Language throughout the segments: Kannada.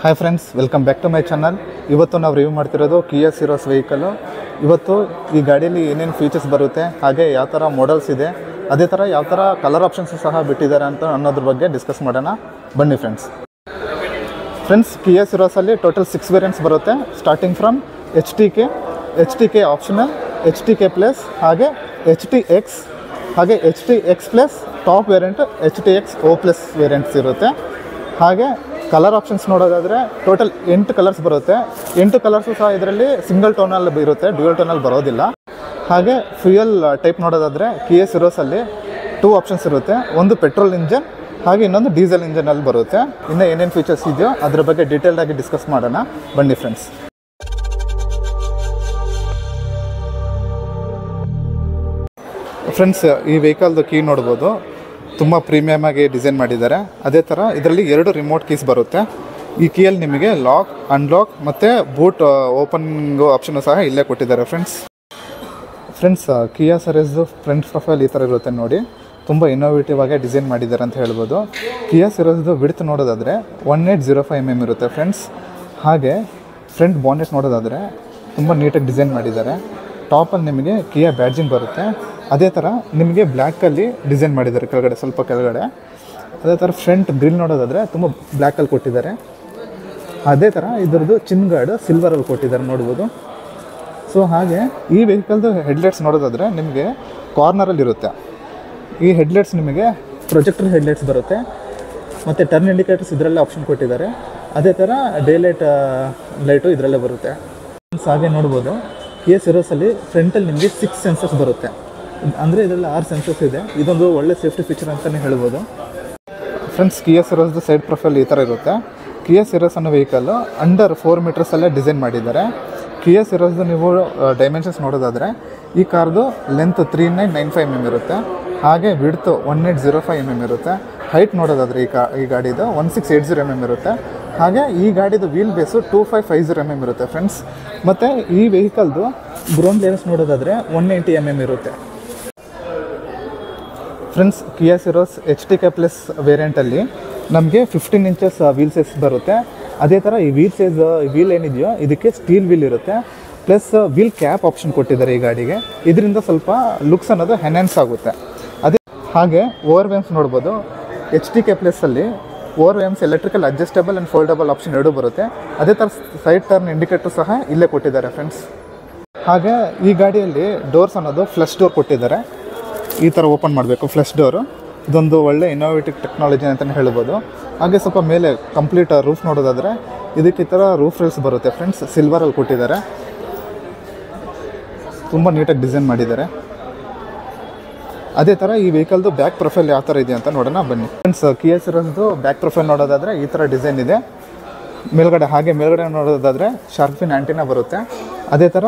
Hi friends, welcome back to my channel. ಇವತ್ತು ನಾವು ರಿವ್ಯೂ ಮಾಡ್ತಿರೋದು ಕಿಯಾ ಸಿರೋಸ್ ವೆಹಿಕಲ್ಲು. ಇವತ್ತು ಈ ಗಾಡೀಲಿ ಏನೇನು ಫೀಚರ್ಸ್ ಬರುತ್ತೆ, ಹಾಗೆ ಯಾವ ಥರ ಮಾಡಲ್ಸ್ ಇದೆ, ಅದೇ ಥರ ಯಾವ ಥರ ಕಲರ್ ಆಪ್ಷನ್ಸ್ ಸಹ ಬಿಟ್ಟಿದ್ದಾರೆ ಅಂತ ಅನ್ನೋದ್ರ ಬಗ್ಗೆ ಡಿಸ್ಕಸ್ ಮಾಡೋಣ. ಬನ್ನಿ ಫ್ರೆಂಡ್ಸ್, ಕಿಯಾ ಸಿರೋಸಲ್ಲಿ ಟೋಟಲ್ 6 ವೇರಿಯಂಟ್ಸ್ ಬರುತ್ತೆ. Starting from H T K optional, H T K plus, ಹಾಗೆ ಎಚ್ ಟಿ ಎಕ್ಸ್, ಹಾಗೆ H T X plus, top variant H T X O plus variants ಇರುತ್ತೆ. ಹಾಗೆ ಕಲರ್ ಆಪ್ಷನ್ಸ್ ನೋಡೋದಾದರೆ ಟೋಟಲ್ 8 ಕಲರ್ಸ್ ಬರುತ್ತೆ. 8 ಕಲರ್ಸು ಸಹ ಇದರಲ್ಲಿ ಸಿಂಗಲ್ ಟೋನಲ್ಲಿ ಇರುತ್ತೆ, ಡ್ಯುಯಲ್ ಟೋನಲ್ಲಿ ಬರೋದಿಲ್ಲ. ಹಾಗೆ ಫ್ಯೂಯಲ್ ಟೈಪ್ ನೋಡೋದಾದರೆ ಕಿಯಾ ಸಿರೋಸಲ್ಲಿ 2 ಆಪ್ಷನ್ಸ್ ಇರುತ್ತೆ. ಒಂದು ಪೆಟ್ರೋಲ್ ಇಂಜನ್, ಹಾಗೆ ಇನ್ನೊಂದು ಡೀಸೆಲ್ ಇಂಜನಲ್ಲಿ ಬರುತ್ತೆ. ಇನ್ನು ಏನೇನು ಫೀಚರ್ಸ್ ಇದೆಯೋ ಅದ್ರ ಬಗ್ಗೆ ಡೀಟೇಲ್ಡಾಗಿ ಡಿಸ್ಕಸ್ ಮಾಡೋಣ. ಬನ್ನಿ ಫ್ರೆಂಡ್ಸ್, ಈ ವೆಹಿಕಲ್ದು ಕೀ ನೋಡ್ಬೋದು, ತುಂಬ ಪ್ರೀಮಿಯಮ್ ಆಗಿ ಡಿಸೈನ್ ಮಾಡಿದ್ದಾರೆ. ಅದೇ ಥರ ಇದರಲ್ಲಿ 2 ರಿಮೋಟ್ ಕೀಸ್ ಬರುತ್ತೆ. ಈ ಕೀಯಲ್ಲಿ ನಿಮಗೆ ಲಾಕ್, ಅನ್ಲಾಕ್ ಮತ್ತು ಬೂಟ್ ಓಪನಿಂಗು ಆಪ್ಷನ್ನು ಸಹ ಇಲ್ಲೇ ಕೊಟ್ಟಿದ್ದಾರೆ. ಫ್ರೆಂಡ್ಸ್, ಕಿಯಾ ಸಿರೋಸ್ದು ಫ್ರಂಟ್ ಪ್ರೊಫೈಲ್ ಈ ಥರ ಇರುತ್ತೆ ನೋಡಿ. ತುಂಬ ಇನ್ನೋವೇಟಿವ್ ಆಗಿ ಡಿಸೈನ್ ಮಾಡಿದ್ದಾರೆ ಅಂತ ಹೇಳ್ಬೋದು. ಕಿಯಾ ಸಿರೋಸ್ದು ವಿಡ್ತ್ ನೋಡೋದಾದರೆ 1805 mm ಇರುತ್ತೆ ಫ್ರೆಂಡ್ಸ್. ಹಾಗೆ ಫ್ರಂಟ್ ಬಾನೆಟ್ ನೋಡೋದಾದರೆ ತುಂಬ ನೀಟಾಗಿ ಡಿಸೈನ್ ಮಾಡಿದ್ದಾರೆ. ಟಾಪಲ್ಲಿ ನಿಮಗೆ ಕಿಯಾ ಬ್ಯಾಡ್ಜಿಂಗ್ ಬರುತ್ತೆ. ಅದೇ ಥರ ನಿಮಗೆ ಬ್ಲ್ಯಾಕಲ್ಲಿ ಡಿಸೈನ್ ಮಾಡಿದ್ದಾರೆ ಕೆಳಗಡೆ, ಸ್ವಲ್ಪ ಕೆಳಗಡೆ. ಅದೇ ಥರ ಫ್ರಂಟ್ ಗ್ರಿಲ್ ನೋಡೋದಾದರೆ ತುಂಬ ಬ್ಲ್ಯಾಕಲ್ಲಿ ಕೊಟ್ಟಿದ್ದಾರೆ. ಅದೇ ಥರ ಇದರದ್ದು ಚಿನ್ ಗಾರ್ಡ್ ಸಿಲ್ವರಲ್ಲಿ ಕೊಟ್ಟಿದ್ದಾರೆ ನೋಡ್ಬೋದು. ಸೊ ಹಾಗೆ ಈ ವೆಹಿಕಲ್ದು ಹೆಡ್ಲೈಟ್ಸ್ ನೋಡೋದಾದರೆ ನಿಮಗೆ ಕಾರ್ನರಲ್ಲಿರುತ್ತೆ. ಈ ಹೆಡ್ಲೈಟ್ಸ್ ನಿಮಗೆ ಪ್ರೊಜೆಕ್ಟರ್ ಹೆಡ್ಲೈಟ್ಸ್ ಬರುತ್ತೆ. ಮತ್ತು ಟರ್ನ್ ಇಂಡಿಕೇಟರ್ಸ್ ಇದರಲ್ಲೇ ಆಪ್ಷನ್ ಕೊಟ್ಟಿದ್ದಾರೆ. ಅದೇ ಥರ ಡೇ ಲೈಟು ಇದರಲ್ಲೇ ಬರುತ್ತೆ. ಹಾಗೆ ನೋಡ್ಬೋದು, ಕಿಯಾ ಸಿರೋಸಲ್ಲಿ ಫ್ರಂಟಲ್ಲಿ ನಿಮಗೆ 6 ಸೆನ್ಸರ್ಸ್ ಬರುತ್ತೆ. ಅಂದರೆ ಇದರಲ್ಲಿ 6 ಸೆನ್ಸರ್ಸ್ ಇದೆ. ಇದೊಂದು ಒಳ್ಳೆ ಸೇಫ್ಟಿ ಫೀಚರ್ ಅಂತಲೇ ಹೇಳ್ಬೋದು. ಫ್ರೆಂಡ್ಸ್, ಕಿಯಾ ಸಿರೋಸ್ದು ಸೈಡ್ ಪ್ರೊಫೈಲ್ ಈ ಥರ ಇರುತ್ತೆ. ಕಿಯಾ ಸಿರೋಸ್ ಅನ್ನೋ ವೆಹಿಕಲ್ಲು ಅಂಡರ್ 4 ಮೀಟರ್ಸಲ್ಲೇ ಡಿಸೈನ್ ಮಾಡಿದ್ದಾರೆ. ಕಿಯಾ ಸಿರೋಸ್ದು ನೀವು ಡೈಮೆನ್ಷನ್ಸ್ ನೋಡೋದಾದರೆ ಈ ಕಾರ್ದು ಲೆಂತ್ 3995 mm ಇರುತ್ತೆ. ಹಾಗೆ ವಿಡ್ತು 1805 mm ಇರುತ್ತೆ. ಹೈಟ್ ನೋಡೋದಾದರೆ ಈ ಗಾಡಿದು 1680 mm ಇರುತ್ತೆ. ಹಾಗೆ ಈ ಗಾಡಿದು ವೀಲ್ ಬೇಸು 2550 mm ಇರುತ್ತೆ ಫ್ರೆಂಡ್ಸ್. ಮತ್ತು ಈ ವೆಹಿಕಲ್ದು ಗ್ರೌಂಡ್ ಕ್ಲಿಯರೆನ್ಸ್ ನೋಡೋದಾದರೆ 190 mm ಇರುತ್ತೆ. ಫ್ರೆಂಡ್ಸ್, ಕಿಯಾ ಸಿರೋಸ್ ಎಚ್ ಟಿ ಕೆ ಪ್ಲಸ್ ವೇರಿಯಂಟಲ್ಲಿ ನಮಗೆ 15 ಇಂಚಸ್ ವೀಲ್ ಸೈಜ್ ಬರುತ್ತೆ. ಅದೇ ಥರ ಈ ವೀಲ್ ಏನಿದೆಯೋ ಇದಕ್ಕೆ ಸ್ಟೀಲ್ ವೀಲ್ ಇರುತ್ತೆ. ಪ್ಲಸ್ ವೀಲ್ ಕ್ಯಾಪ್ ಆಪ್ಷನ್ ಕೊಟ್ಟಿದ್ದಾರೆ ಈ ಗಾಡಿಗೆ. ಇದರಿಂದ ಸ್ವಲ್ಪ ಲುಕ್ಸ್ ಅನ್ನೋದು ಎನ್ಹ್ಯಾನ್ಸ್ ಆಗುತ್ತೆ. ಹಾಗೆ ಓವರ್ ವ್ಯಾಮ್ಸ್ ನೋಡ್ಬೋದು. ಎಚ್ ಟಿ ಕೆ ಪ್ಲಸ್ಸಲ್ಲಿ ORVMs electrical adjustable and foldable option 2 ಬರುತ್ತೆ. ಅದೇ ಥರ ಸೈಡ್ ಟರ್ನ್ ಇಂಡಿಕೇಟರ್ ಸಹ ಇಲ್ಲೇ ಕೊಟ್ಟಿದ್ದಾರೆ ಫ್ರೆಂಡ್ಸ್. ಹಾಗೆ ಈ ಗಾಡಿಯಲ್ಲಿ ಡೋರ್ಸ್ ಅನ್ನೋದು ಫ್ಲಶ್ ಡೋರ್ ಕೊಟ್ಟಿದ್ದಾರೆ. ಈ ಥರ ಓಪನ್ ಮಾಡಬೇಕು ಫ್ಲಶ್ ಡೋರು. ಇದೊಂದು ಒಳ್ಳೆ ಇನ್ನೋವೇಟಿವ್ ಟೆಕ್ನಾಲಜಿ ಅಂತಲೇ ಹೇಳ್ಬೋದು. ಹಾಗೆ ಸ್ವಲ್ಪ ಮೇಲೆ ಕಂಪ್ಲೀಟ್ ರೂಫ್ ನೋಡೋದಾದರೆ ಇದಕ್ಕೆ ಈ ಥರ ರೂಫ್ ರೇಲ್ಸ್ ಬರುತ್ತೆ ಫ್ರೆಂಡ್ಸ್. ಸಿಲ್ವರಲ್ಲಿ ಕೊಟ್ಟಿದ್ದಾರೆ, ತುಂಬ ನೀಟಾಗಿ ಡಿಸೈನ್ ಮಾಡಿದ್ದಾರೆ. ಅದೇ ಥರ ಈ ವೆಹಿಕಲ್ದು ಬ್ಯಾಕ್ ಪ್ರೊಫೈಲ್ ಯಾವ ಥರ ಇದೆ ಅಂತ ನೋಡೋಣ ಬನ್ನಿ ಫ್ರೆಂಡ್ಸ್. ಕಿಯಾ ಸಿರೋಸ್ದು ಬ್ಯಾಕ್ ಪ್ರೊಫೈಲ್ ನೋಡೋದಾದರೆ ಈ ಥರ ಡಿಸೈನ್ ಇದೆ. ಮೇಲ್ಗಡೆ ನೋಡೋದಾದರೆ ಶಾರ್ಕ್ಫಿನ್ ಆ್ಯಂಟಿನಾ ಬರುತ್ತೆ. ಅದೇ ಥರ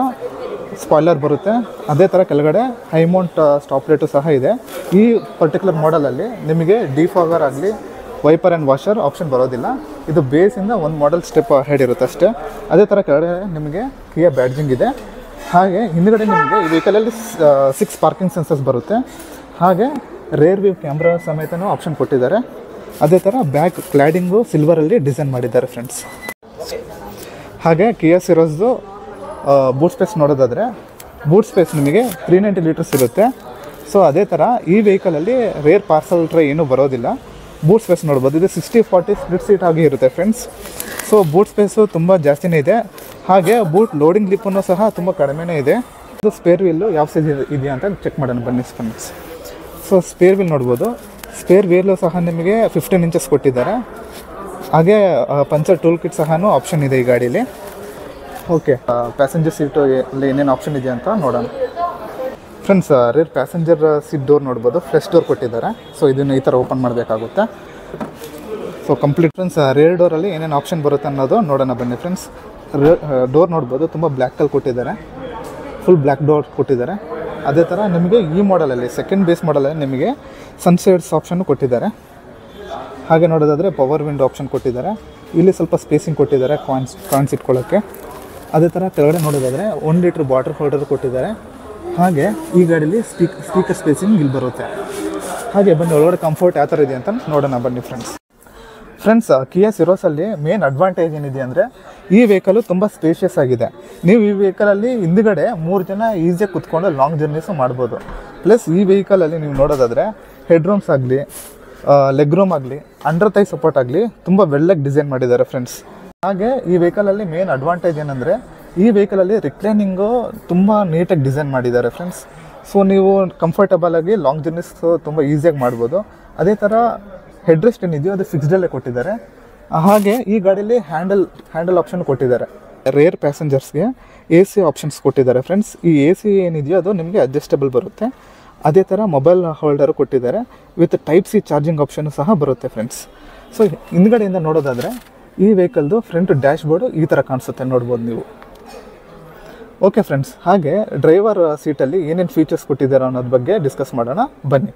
ಸ್ಪಾಯ್ಲರ್ ಬರುತ್ತೆ. ಅದೇ ಥರ ಕೆಳಗಡೆ ಹೈ ಮೌಂಟ್ ಸ್ಟಾಪ್ ಲೈಟು ಸಹ ಇದೆ. ಈ ಪರ್ಟಿಕ್ಯುಲರ್ ಮಾಡಲಲ್ಲಿ ನಿಮಗೆ ಡಿಫಾಗರ್ ಆಗಲಿ ವೈಪರ್ ಆ್ಯಂಡ್ ವಾಷರ್ ಆಪ್ಷನ್ ಬರೋದಿಲ್ಲ. ಇದು ಬೇಸಿಂದ ಒಂದು ಮಾಡೆಲ್ ಸ್ಟೆಪ್ ಹೆಡ್ ಇರುತ್ತೆ ಅಷ್ಟೇ. ಅದೇ ಥರ ಕೆಳಗಡೆ ನಿಮಗೆ ಕಿಯಾ ಬ್ಯಾಡ್ಜಿಂಗ್ ಇದೆ. ಹಾಗೆ ಹಿಂದ್ಗಡೆ ನಿಮಗೆ ಈ ವೆಹಿಕಲಲ್ಲಿ 6 ಪಾರ್ಕಿಂಗ್ ಸೆನ್ಸರ್ಸ್ ಬರುತ್ತೆ. ಹಾಗೆ ರೇರ್ ವ್ಯೂ ಕ್ಯಾಮ್ರಾ ಸಮೇತನೂ ಆಪ್ಷನ್ ಕೊಟ್ಟಿದ್ದಾರೆ. ಅದೇ ಥರ ಬ್ಯಾಕ್ ಕ್ಲಾಡಿಂಗು ಸಿಲ್ವರಲ್ಲಿ ಡಿಸೈನ್ ಮಾಡಿದ್ದಾರೆ ಫ್ರೆಂಡ್ಸ್. ಹಾಗೆ ಕಿಯಾ ಸಿರೋಸ್ದು ಬೂಟ್ ಸ್ಪೇಸ್ ನೋಡೋದಾದರೆ ಬೂಟ್ ಸ್ಪೇಸ್ ನಿಮಗೆ 390 ಲೀಟರ್ಸ್ ಇರುತ್ತೆ. ಸೊ ಅದೇ ಥರ ಈ ವೆಹಿಕಲಲ್ಲಿ ರೇರ್ ಪಾರ್ಸಲ್ ಟ್ರೇ ಏನೂ ಬರೋದಿಲ್ಲ. ಬೂಟ್ ಸ್ಪೇಸ್ ನೋಡ್ಬೋದು, ಇದು 60-40 ಸ್ಪ್ಲಿಟ್ ಸೀಟ್ ಆಗಿ ಇರುತ್ತೆ ಫ್ರೆಂಡ್ಸ್. ಸೊ ಬೂಟ್ ಸ್ಪೇಸು ತುಂಬ ಜಾಸ್ತಿನೇ ಇದೆ. ಹಾಗೆ ಬೂಟ್ ಲೋಡಿಂಗ್ ಲಿಪ್ಪನ್ನು ಸಹ ತುಂಬ ಕಡಿಮೆನೇ ಇದೆ. ಇದು ಸ್ಪೇರ್ ವೀಲು ಯಾವ ಸೈಜ್ ಇದೆಯಾ ಅಂತ ಚೆಕ್ ಮಾಡೋಣ ಬನ್ನಿ ಫ್ರೆಂಡ್ಸ್. ಸೊ ಸ್ಪೇರ್ ವೀಲ್ ನೋಡ್ಬೋದು. ಸ್ಪೇರ್ ವೀಲು ಸಹ ನಿಮಗೆ 15 ಇಂಚಸ್ ಕೊಟ್ಟಿದ್ದಾರೆ. ಹಾಗೆ ಪಂಚರ್ ಟೂಲ್ ಕಿಟ್ ಸಹ ಆಪ್ಷನ್ ಇದೆ ಈ ಗಾಡೀಲಿ. ಓಕೆ, ಪ್ಯಾಸೆಂಜರ್ ಸೀಟು ಅಲ್ಲಿ ಏನೇನು ಆಪ್ಷನ್ ಇದೆ ಅಂತ ನೋಡೋಣ friends. Rear passenger seat door ನೋಡ್ಬೋದು, ಫ್ರೆಶ್ ಡೋರ್ ಕೊಟ್ಟಿದ್ದಾರೆ. ಸೊ ಇದನ್ನು ಈ ಥರ ಓಪನ್ ಮಾಡಬೇಕಾಗುತ್ತೆ. ಸೊ ಕಂಪ್ಲೀಟ್ ಫ್ರೆಂಡ್ಸ್, ರೇರ್ ಡೋರಲ್ಲಿ ಏನೇನು ಆಪ್ಷನ್ ಬರುತ್ತೆ ಅನ್ನೋದು ನೋಡೋಣ ಬನ್ನಿ ಫ್ರೆಂಡ್ಸ್. ಡೋರ್ ನೋಡ್ಬೋದು, ತುಂಬ ಬ್ಲ್ಯಾಕಲ್ಲಿ ಕೊಟ್ಟಿದ್ದಾರೆ, ಫುಲ್ ಬ್ಲ್ಯಾಕ್ ಡೋರ್ ಕೊಟ್ಟಿದ್ದಾರೆ. ಅದೇ ಥರ ನಿಮಗೆ ಈ ಮಾಡಲಲ್ಲಿ ಸೆಕೆಂಡ್ ಬೇಸ್ ಮಾಡಲಲ್ಲಿ ನಿಮಗೆ ಸನ್ಸೈಡ್ಸ್ ಆಪ್ಷನ್ನು ಕೊಟ್ಟಿದ್ದಾರೆ. ಹಾಗೆ ನೋಡೋದಾದರೆ ಪವರ್ ವಿಂಡೋ ಆಪ್ಷನ್ ಕೊಟ್ಟಿದ್ದಾರೆ. ಇಲ್ಲಿ ಸ್ವಲ್ಪ ಸ್ಪೇಸಿಂಗ್ ಕೊಟ್ಟಿದ್ದಾರೆ ಕಾಯಿನ್ಸ್ ಇಟ್ಕೊಳ್ಳೋಕ್ಕೆ. ಅದೇ ಥರ ಕೆಳಗಡೆ ನೋಡೋದಾದರೆ 1 ಲೀಟ್ರ್ ವಾಟರ್ ಹೋಲ್ಡರ್ ಕೊಟ್ಟಿದ್ದಾರೆ. ಹಾಗೆ ಈ ಗಾಡೀಲಿ ಸ್ಪೀಕರ್ ಸ್ಪೇಸಿಂಗ್ ಇಲ್ಲಿ ಬರುತ್ತೆ. ಹಾಗೆ ಬನ್ನಿ ಒಳಗಡೆ ಕಂಫರ್ಟ್ ಯಾವ ಥರ ಇದೆ ಅಂತ ನೋಡೋಣ ಬನ್ನಿ friends. Friends, Kia ಸಿರೋಸಲ್ಲಿ main advantage ಏನಿದೆ ಅಂದರೆ ಈ ವೆಹಿಕಲು ತುಂಬ ಸ್ಪೇಷಿಯಸ್ ಆಗಿದೆ. ನೀವು ಈ ವೆಹಿಕಲಲ್ಲಿ ಹಿಂದ್ಗಡೆ 3 ಜನ ಈಸಿಯಾಗಿ ಕುತ್ಕೊಂಡು ಲಾಂಗ್ ಜರ್ನೀಸು ಮಾಡ್ಬೋದು. ಪ್ಲಸ್ ಈ ವೆಹಿಕಲಲ್ಲಿ ನೀವು ನೋಡೋದಾದರೆ ಹೆಡ್ ರೂಮ್ಸ್ ಆಗಲಿ, ಲೆಗ್ ರೂಮ್ ಆಗಲಿ, ಅಂಡರ್ ಥೈ ಸಪೋರ್ಟ್ ಆಗಲಿ ತುಂಬ ವೆಲ್ಲಾಗಿ ಡಿಸೈನ್ ಮಾಡಿದ್ದಾರೆ ಫ್ರೆಂಡ್ಸ್. ಹಾಗೆ ಈ ವೆಹಿಕಲಲ್ಲಿ ಮೇನ್ ಅಡ್ವಾಂಟೇಜ್ ಏನಂದರೆ ಈ ವೆಹಿಕಲಲ್ಲಿ ರಿಕ್ಲೈನಿಂಗು ತುಂಬ ನೀಟಾಗಿ ಡಿಸೈನ್ ಮಾಡಿದ್ದಾರೆ ಫ್ರೆಂಡ್ಸ್. ಸೊ ನೀವು ಕಂಫರ್ಟಬಲ್ ಆಗಿ ಲಾಂಗ್ ಜರ್ನೀಸ್ ತುಂಬ ಈಸಿಯಾಗಿ ಮಾಡ್ಬೋದು. ಅದೇ ಥರ ಹೆಡ್ ರೆಸ್ಟ್ ಏನಿದೆಯೋ ಅದು ಫಿಕ್ಸ್ಡಲ್ಲೇ ಕೊಟ್ಟಿದ್ದಾರೆ. ಹಾಗೆ ಈ ಗಾಡೀಲಿ ಹ್ಯಾಂಡಲ್ ಆಪ್ಷನ್ ಕೊಟ್ಟಿದ್ದಾರೆ. ರೇರ್ ಪ್ಯಾಸೆಂಜರ್ಸ್ಗೆ AC ಆಪ್ಷನ್ಸ್ ಕೊಟ್ಟಿದ್ದಾರೆ ಫ್ರೆಂಡ್ಸ್. ಈ AC ಏನಿದೆಯೋ ಅದು ನಿಮಗೆ ಅಡ್ಜಸ್ಟಬಲ್ ಬರುತ್ತೆ. ಅದೇ ಥರ ಮೊಬೈಲ್ ಹೋಲ್ಡರು ಕೊಟ್ಟಿದ್ದಾರೆ. With type C charging option ಸಹ ಬರುತ್ತೆ ಫ್ರೆಂಡ್ಸ್. ಸೊ ಹಿಂದ್ಗಡೆಯಿಂದ ನೋಡೋದಾದರೆ ಈ ವೆಹಿಕಲ್ದು ಫ್ರಂಟ್ ಡ್ಯಾಶ್ ಬೋರ್ಡು ಈ ಥರ ಕಾಣಿಸುತ್ತೆ, ನೋಡ್ಬೋದು ನೀವು. ಓಕೆ ಫ್ರೆಂಡ್ಸ್, ಹಾಗೆ ಡ್ರೈವರ್ ಸೀಟಲ್ಲಿ ಏನೇನು ಫೀಚರ್ಸ್ ಕೊಟ್ಟಿದ್ದಾರೆ ಅನ್ನೋದ್ರ ಬಗ್ಗೆ ಡಿಸ್ಕಸ್ ಮಾಡೋಣ ಬನ್ನಿ.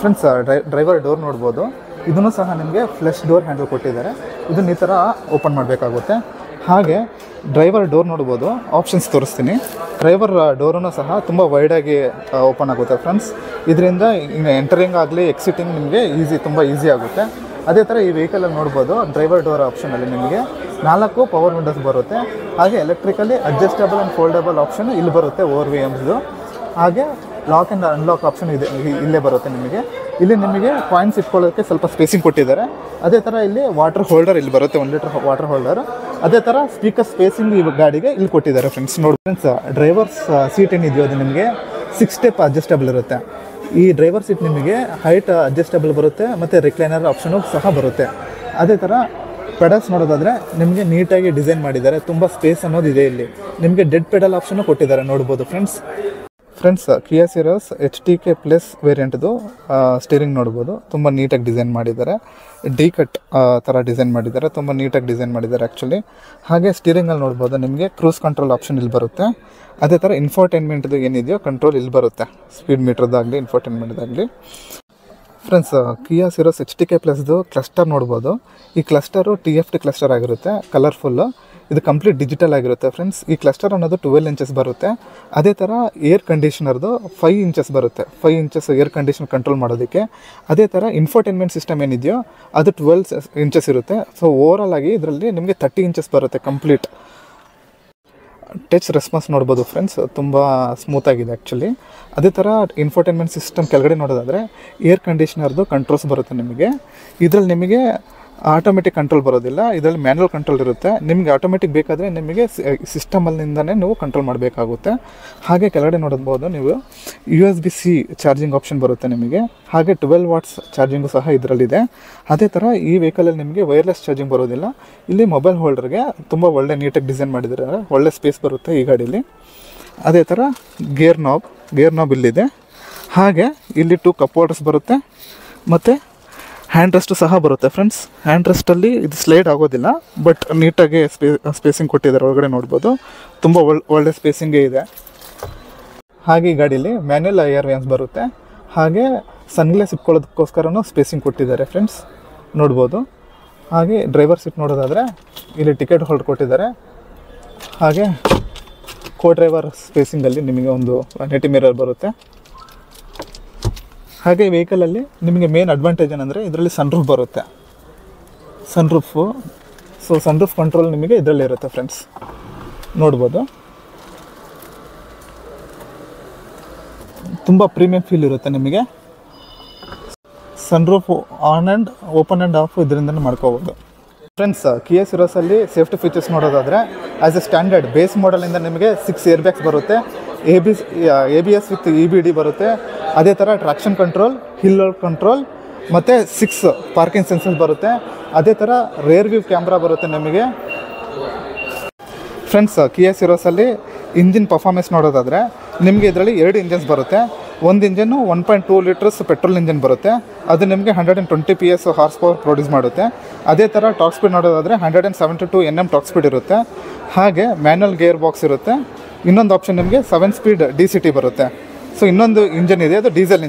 ಫ್ರೆಂಡ್ಸ್, ಡ್ರೈವರ್ ಡೋರ್ ನೋಡ್ಬೋದು. ಇದನ್ನು ಸಹ ನಿಮಗೆ ಫ್ಲಶ್ ಡೋರ್ ಹ್ಯಾಂಡಲ್ ಕೊಟ್ಟಿದ್ದಾರೆ. ಇದನ್ನು ಈ ಥರ ಓಪನ್ ಮಾಡಬೇಕಾಗುತ್ತೆ. ಹಾಗೆ ಡ್ರೈವರ್ ಡೋರ್ ನೋಡ್ಬೋದು. ಆಪ್ಷನ್ಸ್ ತೋರಿಸ್ತೀನಿ. ಡ್ರೈವರ್ ಡೋರನ್ನು ಸಹ ತುಂಬ ವೈಡಾಗಿ ಓಪನ್ ಆಗುತ್ತೆ ಫ್ರೆಂಡ್ಸ್. ಇದರಿಂದ ಎಂಟರಿಂಗ್ ಆಗಲಿ ಎಕ್ಸಿಟಿಂಗ್ ನಿಮಗೆ ತುಂಬ ಈಸಿ ಆಗುತ್ತೆ. ಅದೇ ಥರ ಈ ವೆಹಿಕಲಲ್ಲಿ ನೋಡ್ಬೋದು, ಡ್ರೈವರ್ ಡೋರ್ ಆಪ್ಷನಲ್ಲಿ ನಿಮಗೆ 4 ಪವರ್ ವಿಂಡೋಸ್ ಬರುತ್ತೆ. ಹಾಗೆ electrically adjustable and foldable option ಇಲ್ಲಿ ಬರುತ್ತೆ, ORVMದು. ಹಾಗೆ ಲಾಕ್ ಆ್ಯಂಡ್ ಅನ್ಲಾಕ್ ಆಪ್ಷನ್ ಇಲ್ಲೇ ಬರುತ್ತೆ ನಿಮಗೆ. ಇಲ್ಲಿ ನಿಮಗೆ ಕಾಯಿನ್ಸ್ ಇಟ್ಕೊಳ್ಳೋಕ್ಕೆ ಸ್ವಲ್ಪ ಸ್ಪೇಸಿಂಗ್ ಕೊಟ್ಟಿದ್ದಾರೆ. ಅದೇ ಥರ ಇಲ್ಲಿ ವಾಟರ್ ಹೋಲ್ಡರ್ ಇಲ್ಲಿ ಬರುತ್ತೆ, 1 ಲೀಟರ್ ವಾಟರ್ ಹೋಲ್ಡರ್. ಅದೇ ಥರ ಸ್ಪೀಕರ್ ಸ್ಪೇಸಿಂಗ್ ಈ ಗಾಡಿಗೆ ಇಲ್ಲಿ ಕೊಟ್ಟಿದ್ದಾರೆ ಫ್ರೆಂಡ್ಸ್. ನೋಡಿ ಫ್ರೆಂಡ್ಸ್, ಡ್ರೈವರ್ಸ್ ಸೀಟ್ ಏನಿದೆಯೋ ಅದು ನಿಮಗೆ 6 ಸ್ಟೆಪ್ ಅಡ್ಜಸ್ಟಬಲ್ ಇರುತ್ತೆ. ಈ ಡ್ರೈವರ್ ಸೀಟ್ ನಿಮಗೆ ಹೈಟ್ ಅಡ್ಜಸ್ಟಬಲ್ ಬರುತ್ತೆ ಮತ್ತು ರಿಕ್ಲೈನರ್ ಆಪ್ಷನು ಸಹ ಬರುತ್ತೆ. ಅದೇ ಥರ ಪೆಡಲ್ಸ್ ನೋಡೋದಾದರೆ ನಿಮಗೆ ನೀಟಾಗಿ ಡಿಸೈನ್ ಮಾಡಿದ್ದಾರೆ. ತುಂಬ ಸ್ಪೇಸ್ ಅನ್ನೋದು ಇದೆ ಇಲ್ಲಿ. ನಿಮಗೆ ಡೆಡ್ ಪೆಡಲ್ ಆಪ್ಷನ್ನು ಕೊಟ್ಟಿದ್ದಾರೆ, ನೋಡ್ಬೋದು ಫ್ರೆಂಡ್ಸ್. ಕಿಯಾ ಸಿರೋಸ್ HTK ಪ್ಲಸ್ ವೇರಿಯಂಟ್ದು ಸ್ಟೀರಿಂಗ್ ನೋಡ್ಬೋದು. ತುಂಬ ನೀಟಾಗಿ ಡಿಸೈನ್ ಮಾಡಿದ್ದಾರೆ. ಡಿ ಕಟ್ ಥರ ಡಿಸೈನ್ ಮಾಡಿದ್ದಾರೆ. ತುಂಬ ನೀಟಾಗಿ ಡಿಸೈನ್ ಮಾಡಿದ್ದಾರೆ ಆ್ಯಕ್ಚುಲಿ. ಹಾಗೆ ಸ್ಟೀರಿಂಗಲ್ಲಿ ನೋಡ್ಬೋದು ನಿಮಗೆ ಕ್ರೂಸ್ ಕಂಟ್ರೋಲ್ ಆಪ್ಷನ್ ಇಲ್ಲಿ ಬರುತ್ತೆ. ಅದೇ ಥರ ಇನ್ಫೋಟೈನ್ಮೆಂಟ್ದು ಏನಿದೆಯೋ ಕಂಟ್ರೋಲ್ ಇಲ್ಲಿ ಬರುತ್ತೆ, ಸ್ಪೀಡ್ ಮೀಟ್ರದ್ದಾಗಲಿ ಇನ್ಫೋಟೈನ್ಮೆಂಟ್ದಾಗಲಿ. ಫ್ರೆಂಡ್ಸ್, ಕಿಯಾ ಸಿರೋಸ್ HTK ಪ್ಲಸ್ದು ಕ್ಲಸ್ಟರ್ ನೋಡ್ಬೋದು. ಈ ಕ್ಲಸ್ಟರು TFT ಕ್ಲಸ್ಟರ್ ಆಗಿರುತ್ತೆ, ಕಲರ್ಫುಲ್ಲು. ಇದು ಕಂಪ್ಲೀಟ್ ಡಿಜಿಟಲ್ ಆಗಿರುತ್ತೆ ಫ್ರೆಂಡ್ಸ್. ಈ ಕ್ಲಸ್ಟರ್ ಅನ್ನೋದು 12 ಇಂಚಸ್ ಬರುತ್ತೆ. ಅದೇ ಥರ ಏರ್ ಕಂಡೀಷನರ್ದು 5 ಇಂಚಸ್ ಬರುತ್ತೆ, 5 ಇಂಚಸ್ ಏರ್ ಕಂಡೀಷನ್ ಕಂಟ್ರೋಲ್ ಮಾಡೋದಕ್ಕೆ. ಅದೇ ಥರ ಇನ್ಫೋಟೈನ್ಮೆಂಟ್ ಸಿಸ್ಟಮ್ ಏನಿದೆಯೋ ಅದು 12 ಇಂಚಸ್ ಇರುತ್ತೆ. ಸೊ ಓವರಾಲ್ ಆಗಿ ಇದರಲ್ಲಿ ನಿಮಗೆ 30 ಇಂಚಸ್ ಬರುತ್ತೆ ಕಂಪ್ಲೀಟ್. ಟಚ್ ರೆಸ್ಪಾನ್ಸ್ ನೋಡ್ಬೋದು ಫ್ರೆಂಡ್ಸ್, ತುಂಬ ಸ್ಮೂತಾಗಿದೆ ಆ್ಯಕ್ಚುಲಿ. ಅದೇ ಥರ ಇನ್ಫೋಟೈನ್ಮೆಂಟ್ ಸಿಸ್ಟಮ್ ಕೆಳಗಡೆ ನೋಡೋದಾದರೆ ಏರ್ ಕಂಡೀಷನರ್ದು ಕಂಟ್ರೋಲ್ಸ್ ಬರುತ್ತೆ ನಿಮಗೆ. ಇದರಲ್ಲಿ ನಿಮಗೆ ಆಟೋಮೆಟಿಕ್ ಕಂಟ್ರೋಲ್ ಬರೋದಿಲ್ಲ, ಇದರಲ್ಲಿ ಮ್ಯಾನ್ಯಲ್ ಕಂಟ್ರೋಲ್ ಇರುತ್ತೆ. ನಿಮಗೆ ಆಟೋಮೆಟಿಕ್ ಬೇಕಾದರೆ ನಿಮಗೆ ಸಿಸ್ಟಮಲ್ಲಿಂದನೇ ನೀವು ಕಂಟ್ರೋಲ್ ಮಾಡಬೇಕಾಗುತ್ತೆ. ಹಾಗೆ ಕೆಳಗಡೆ ನೋಡ್ಬೋದು ನೀವು USB-C ಚಾರ್ಜಿಂಗ್ ಆಪ್ಷನ್ ಬರುತ್ತೆ ನಿಮಗೆ. ಹಾಗೆ 12 ವಾಟ್ಸ್ ಚಾರ್ಜಿಂಗು ಸಹ ಇದರಲ್ಲಿದೆ. ಅದೇ ಥರ ಈ ವೆಹಿಕಲಲ್ಲಿ ನಿಮಗೆ ವೈರ್ಲೆಸ್ ಚಾರ್ಜಿಂಗ್ ಬರೋದಿಲ್ಲ. ಇಲ್ಲಿ ಮೊಬೈಲ್ ಹೋಲ್ಡರ್ಗೆ ತುಂಬ ಒಳ್ಳೆ ನೀಟಾಗಿ ಡಿಸೈನ್ ಮಾಡಿದ್ದಾರೆ, ಒಳ್ಳೆ ಸ್ಪೇಸ್ ಬರುತ್ತೆ ಈ ಗಾಡೀಲಿ. ಅದೇ ಥರ ಗೇರ್ ನಾಬ್ ಇಲ್ಲಿದೆ. ಹಾಗೆ ಇಲ್ಲಿ 2 ಕಪ್ ಹೋಲ್ಡರ್ಸ್ ಬರುತ್ತೆ ಮತ್ತು ಹ್ಯಾಂಡ್ ರೆಸ್ಟು ಸಹ ಬರುತ್ತೆ ಫ್ರೆಂಡ್ಸ್. ಹ್ಯಾಂಡ್ ರೆಸ್ಟಲ್ಲಿ ಇದು ಸ್ಲೈಡ್ ಆಗೋದಿಲ್ಲ, ಬಟ್ ನೀಟಾಗಿ ಸ್ಪೇಸಿಂಗ್ ಕೊಟ್ಟಿದ್ದಾರೆ. ಒಳಗಡೆ ನೋಡ್ಬೋದು ತುಂಬ ಒಳ್ಳೆ ಸ್ಪೇಸಿಂಗೇ ಇದೆ. ಹಾಗೆ ಈ ಗಾಡೀಲಿ ಮ್ಯಾನ್ಯಲ್ ARVMs ಬರುತ್ತೆ. ಹಾಗೆ ಸನ್ಗ್ಲಾಸ್ ಇಟ್ಕೊಳ್ಳೋದಕ್ಕೋಸ್ಕರನೂ ಸ್ಪೇಸಿಂಗ್ ಕೊಟ್ಟಿದ್ದಾರೆ ಫ್ರೆಂಡ್ಸ್, ನೋಡ್ಬೋದು. ಹಾಗೆ ಡ್ರೈವರ್ ಸೀಟ್ ನೋಡೋದಾದರೆ ಇಲ್ಲಿ ಟಿಕೆಟ್ ಹೋಲ್ಡರ್ ಕೊಟ್ಟಿದ್ದಾರೆ. ಹಾಗೆ ಡ್ರೈವರ್ ಸ್ಪೇಸಿಂಗಲ್ಲಿ ನಿಮಗೆ ಒಂದು ನೆಟಿ ಮಿರರ್ ಬರುತ್ತೆ. ಹಾಗೆ ಈ ವೆಹಿಕಲಲ್ಲಿ ನಿಮಗೆ ಮೇನ್ ಅಡ್ವಾಂಟೇಜ್ ಏನಂದರೆ ಇದರಲ್ಲಿ ಸನ್ರೂಫ್ ಬರುತ್ತೆ. ಸನ್ರೂಫ್ ಕಂಟ್ರೋಲ್ ನಿಮಗೆ ಇದರಲ್ಲಿ ಇರುತ್ತೆ ಫ್ರೆಂಡ್ಸ್, ನೋಡ್ಬೋದು. ತುಂಬ ಪ್ರೀಮಿಯಂ ಫೀಲ್ ಇರುತ್ತೆ ನಿಮಗೆ. Sunroof on and open and off ಇದರಿಂದನೇ ಮಾಡ್ಕೋಬೋದು ಫ್ರೆಂಡ್ಸ್. ಕಿಯಾ ಸಿರೋಸಲ್ಲಿ ಸೇಫ್ಟಿ ಫೀಚರ್ಸ್ ನೋಡೋದಾದರೆ ಆ್ಯಸ್ ಎ ಸ್ಟ್ಯಾಂಡರ್ಡ್ ಬೇಸ್ ಮಾಡಲಿಂದ ನಿಮಗೆ 6 ಏರ್ ಬ್ಯಾಗ್ಸ್ ಬರುತ್ತೆ. ABS ವಿತ್ EBD ಬರುತ್ತೆ. ಅದೇ ಥರ traction control, hill hold control ಮತ್ತು 6 ಪಾರ್ಕಿಂಗ್ ಸೆನ್ಸರ್ಸ್ ಬರುತ್ತೆ. ಅದೇ ಥರ ರೇರ್ ವ್ಯೂ ಕ್ಯಾಮ್ರಾ ಬರುತ್ತೆ ನಿಮಗೆ. ಫ್ರೆಂಡ್ಸ್, ಕಿಯಾ ಸಿರೋಸಲ್ಲಿ ಇಂಜಿನ್ ಪರ್ಫಾರ್ಮೆನ್ಸ್ ನೋಡೋದಾದರೆ ನಿಮಗೆ ಇದರಲ್ಲಿ 2 ಇಂಜನ್ಸ್ ಬರುತ್ತೆ. ಒಂದು ಇಂಜನ್ನು 1.2 ಲೀಟರ್ಸ್ ಪೆಟ್ರೋಲ್ ಇಂಜನ್ ಬರುತ್ತೆ. ಅದು ನಿಮಗೆ 120 PS ಹಾರ್ಸ್ ಪವರ್ ಪ್ರೊಡ್ಯೂಸ್ ಮಾಡುತ್ತೆ. ಅದೇ ಥರ ಟಾಪ್ ಸ್ಪೀಡ್ ನೋಡೋದಾದರೆ 172 Nm ಟಾಪ್ ಸ್ಪೀಡ್ ಇರುತ್ತೆ. ಹಾಗೆ ಮ್ಯಾನ್ಯಲ್ ಗೇರ್ ಬಾಕ್ಸ್ ಇರುತ್ತೆ. ಇನ್ನೊಂದು ಆಪ್ಷನ್ ನಿಮಗೆ 7 ಸ್ಪೀಡ್ DCT ಬರುತ್ತೆ. ಸೊ ಇನ್ನೊಂದು ಇಂಜನ್ ಇದೆ, ಅದು ಡೀಸೆಲ್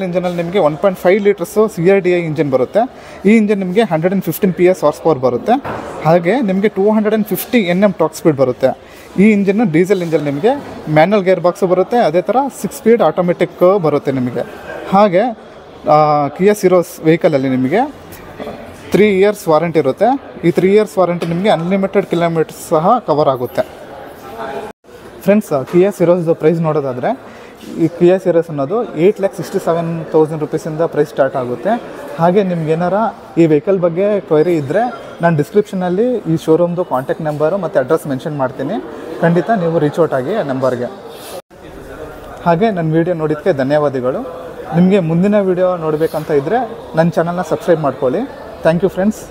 ಇಂಜನಲ್ಲಿ ನಿಮಗೆ 1.5 ಲೀಟರ್ಸು CRDI ಇಂಜನ್ ಬರುತ್ತೆ. ಈ ಇಂಜನ್ ನಿಮಗೆ 115 PS ಹಾರ್ಸ್ ಪವರ್ ಬರುತ್ತೆ. ಹಾಗೆ ನಿಮಗೆ 250 Nm ಟಾಪ್ ಸ್ಪೀಡ್ ಬರುತ್ತೆ. ಈ ಇಂಜನ್ನು ಡೀಸೆಲ್ ಇಂಜನ್ ನಿಮಗೆ ಮ್ಯಾನ್ಯಲ್ ಗೇರ್ ಬಾಕ್ಸು ಬರುತ್ತೆ. ಅದೇ ಥರ 6 ಸ್ಪೀಡ್ ಆಟೋಮೆಟಿಕ್ ಬರುತ್ತೆ ನಿಮಗೆ. ಹಾಗೆ ಕಿಯಾ ಸಿರೋಸ್ ವೆಹಿಕಲಲ್ಲಿ ನಿಮಗೆ 3 ಇಯರ್ಸ್ ವಾರಂಟಿ ಇರುತ್ತೆ. ಈ 3 ಇಯರ್ಸ್ ವಾರಂಟಿ ನಿಮಗೆ ಅನ್ಲಿಮಿಟೆಡ್ ಕಿಲೋಮೀಟರ್ಸ್ ಸಹ ಕವರ್ ಆಗುತ್ತೆ. ಫ್ರೆಂಡ್ಸ್, ಕಿಯಾ ಸಿರೋಸ್ದು ಪ್ರೈಸ್ ನೋಡೋದಾದರೆ ಈ ಕಿಯಾ ಸಿರೋಸ್ ಅನ್ನೋದು 8,67,000 ರೂಪೀಸಿಂದ ಪ್ರೈಸ್ ಸ್ಟಾರ್ಟ್ ಆಗುತ್ತೆ. ಹಾಗೆ ನಿಮ್ಗೆ ಏನಾರ ಈ ವೆಹಿಕಲ್ ಬಗ್ಗೆ ಕ್ವೈರಿ ಇದ್ದರೆ ನಾನು ಡಿಸ್ಕ್ರಿಪ್ಷನಲ್ಲಿ ಈ ಶೋರೂಮ್ದು ಕಾಂಟ್ಯಾಕ್ಟ್ ನಂಬರು ಮತ್ತು ಅಡ್ರೆಸ್ ಮೆನ್ಷನ್ ಮಾಡ್ತೀನಿ. ಖಂಡಿತ ನೀವು ರೀಚ್ ಔಟ್ ಆಗಿ ಆ ನಂಬರ್ಗೆ. ಹಾಗೆ ನನ್ನ ವೀಡಿಯೋ ನೋಡಿದ್ದಕ್ಕೆ ಧನ್ಯವಾದಗಳು. ನಿಮಗೆ ಮುಂದಿನ ವೀಡಿಯೋ ನೋಡಬೇಕಂತ ಇದ್ದರೆ ನನ್ನ ಚಾನಲ್ನ ಸಬ್ಸ್ಕ್ರೈಬ್ ಮಾಡ್ಕೊಳ್ಳಿ. Thank you friends.